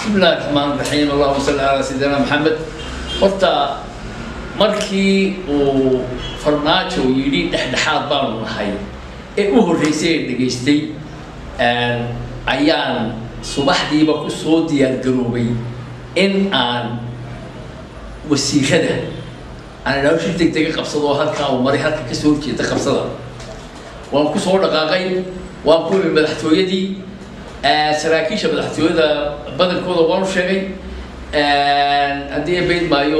بسم الله الرحمن الرحيم اللهم صل على سيدنا محمد horta markii uu farmaajo yiri dhexdhexaad baan nahay ee u horeysay dhageystay ayaan subaxdiiba ku soo diyaar garoobay in aan wasiirada aan hawsha degdeg qabsado halka uu maray halka ka soo jeeda qabsada waan ku soo dhaqaaqay waan ku madaxtooyadii saraakiisha madaxtooyada badankooda waan sheegay haddii bayd maayo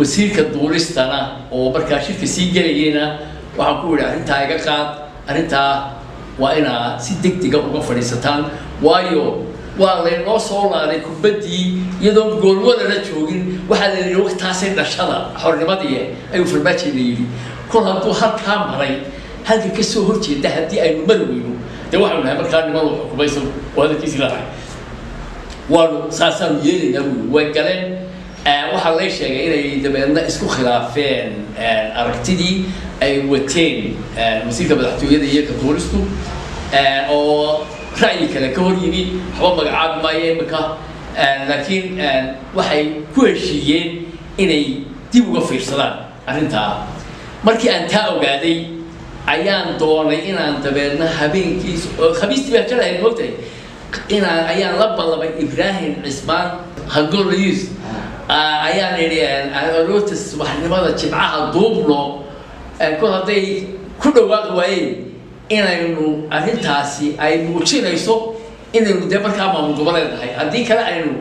wasiirka duulistana oo markaa shirka sii gelayayna waxaan ku yidhi arrintaa iga qaad arrintaa waa inaa si degdega uga fadhiisataan waayo waa laynoo soo laaday kubaddii iyadoo goolwadana joogin waxaa la yidhi waqtaasay dhashada xornimadii ayuu farmaajo la yidhi kol hadduu halkaa maray halka ka soo horjeeda haddii aynu mari weyno dee waxaanu nahay markaa nimadu xukumayso oo hadalkiisii lahay waanu saasaanu yeelaynaa buuri way galeen waxaa lay sheegay inay dabeedna isku khilaafeen aragtidii ay wateen wasiirka madaxtooyada iyo ka duulistu oo ra'yi kale ka hor yimi waxba magacaabi maayo imika laakiin waxay ku heshiiyeen inay dib uga fiirsadaan arrintaa markii aan taa ogaaday ayaan doonay inaan dabeedna habeenkiis oo khamiistii baa jalahayd moogtahay ayaan la ballamay ibraahim cismaan hangoliyus ayaan idhi aroorta subaxnimada jimcaha duubno kol hadday ku dhawaaqi waayeen inaynu arrintaasi ay muujinayso inaynu dee markaa maamul goboleednahay haddii kale aynu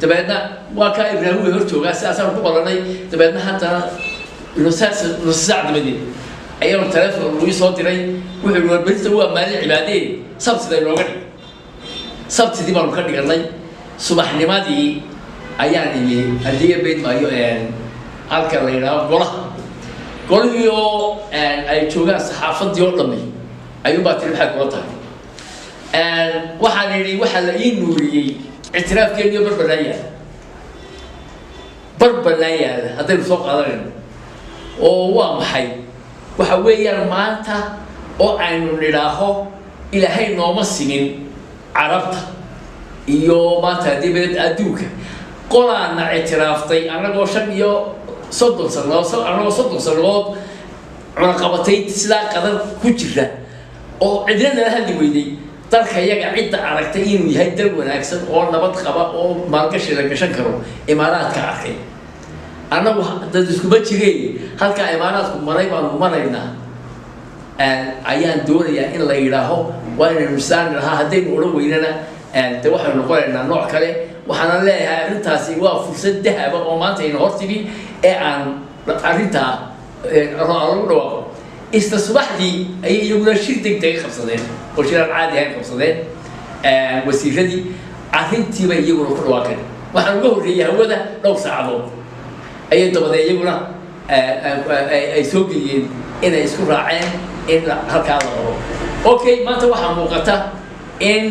dabeedna waa kaa ibraahim way hor joogaa sidaasaan ku ballanay dabeedna haddana nusa saac dabadeed ayaanu teleefon lagu soo diray wuxuu yidhi warberita waa maalin cibaadeen sabtida inooga dhig sabtidii baanu ka dhiganay subaxnimadii ayaan imi haddii bayd maayo halka la yidhaaho golihii oo ay joogaan saxaafadii oo dhamay ayuunbaa tiri maxay kula tahay waxaan idhi waxaa la ii nuuriyey ictiraafkeeniyo barbanaan yaala haddaynu soo qaadanayno oo waa maxay waxa weeyaan maanta oo aynu nidhaaho ilaahay nooma simin carabta iyo maanta haddii beed adduunka qolaana ictiraaftay annagoo 35 sannadood annagoo 30 sannadood cunaqabatay sidaa qadar ku jira oo cidina nala hadli weyday dalka iyaga cidda aragtay inuu yahay dal wanaagsan oo nabad qaba oo maalgashi la gashan karo imaaraadka arkay annagu dad iskuma jireen halkaa imaaraadku maray baanu maraynaa ayaan doonayaa in la yidhaaho waa inaynu isaan lahaa haddaynu odhan weynana de waxaynu noqonaynaa nooc kale waxaana leeyahay arrintaasi waa fursad dahaba oo maanta ayna hor timi ee aan arrintaa lagu dhawaaqo isla subaxdii ayay iyaguna shir degdega qabsadeen oo shiraan caadi ahayn qabsadeen wasiiradii arrintiiba iyaguna ku dhawaaqeen waxaan uga horreeyay hawada dhowr saacadood ayay dabadee iyaguna ay soo geliyeen inay isku raaceen in halkaa la qabo okay maanta waxaa muuqata in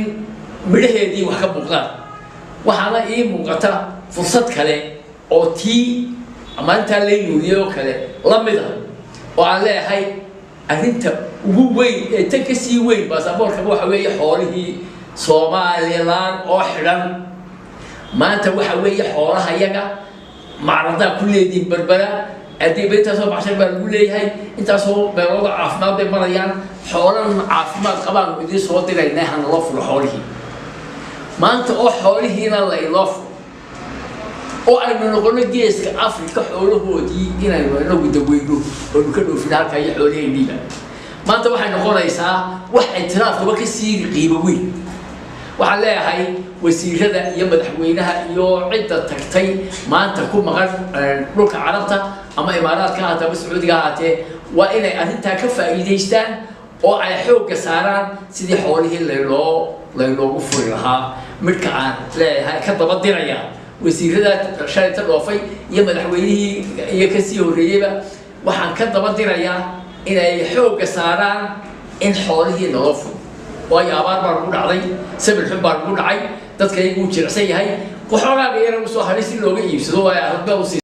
midhaheedii wax ka muuqdaan waxaana ii muuqata fursad kale oo tii maalintaa lay nuuriyey oo kale la mid ah oo aan leeyahay arrinta ugu weyn ee tan ka sii weyn baasaboorka waxa weeye xoolihii Soomaaliland oo xidhan maanta waxa weeye xoolaha iyaga macradaa ku leediin berbera haddii intaasoo baxshan baa lagu leeyahay intaasoo meelooda caafimaad bay marayaan xoolan caafimaad qabaan idiin soo diraynaa hana loo furo xoolihii maanta oo xoolihiina la inoo furo oo aynu noqono geeska Afrika xoolahoodii inaynu inagu daweyno oo ka dhoofin halka iyo xoolaheenniiba maanta waxay noqonaysaa wax ictiraafkaba ka sii qiimo weyn waxaan leeyahay wasiirada iyo madaxweynaha iyo cidda tagtay maanta ku maqan dhulka carabta ama imaaraadka ama sacuudiga haatee waa inay arrintaa ka faa'iidaystaan oo ay xoogga saaraan sidii xoolihii laynoogu furi lahaa midka aan leeyahay ka daba diraya wasiirada shalayta dhoofay iyo madaxweynihii iyo kasii horreeyeyba waxaan ka daba dirayaa inay xoogga saaraan in xoolihii naloo furo waayo abaar baa lagu dhacday sabir xun baa lagu dhacay dadka iyagu jiracsan yahay waxoogaaga yara usoo haray si looga iibsado waayo aragba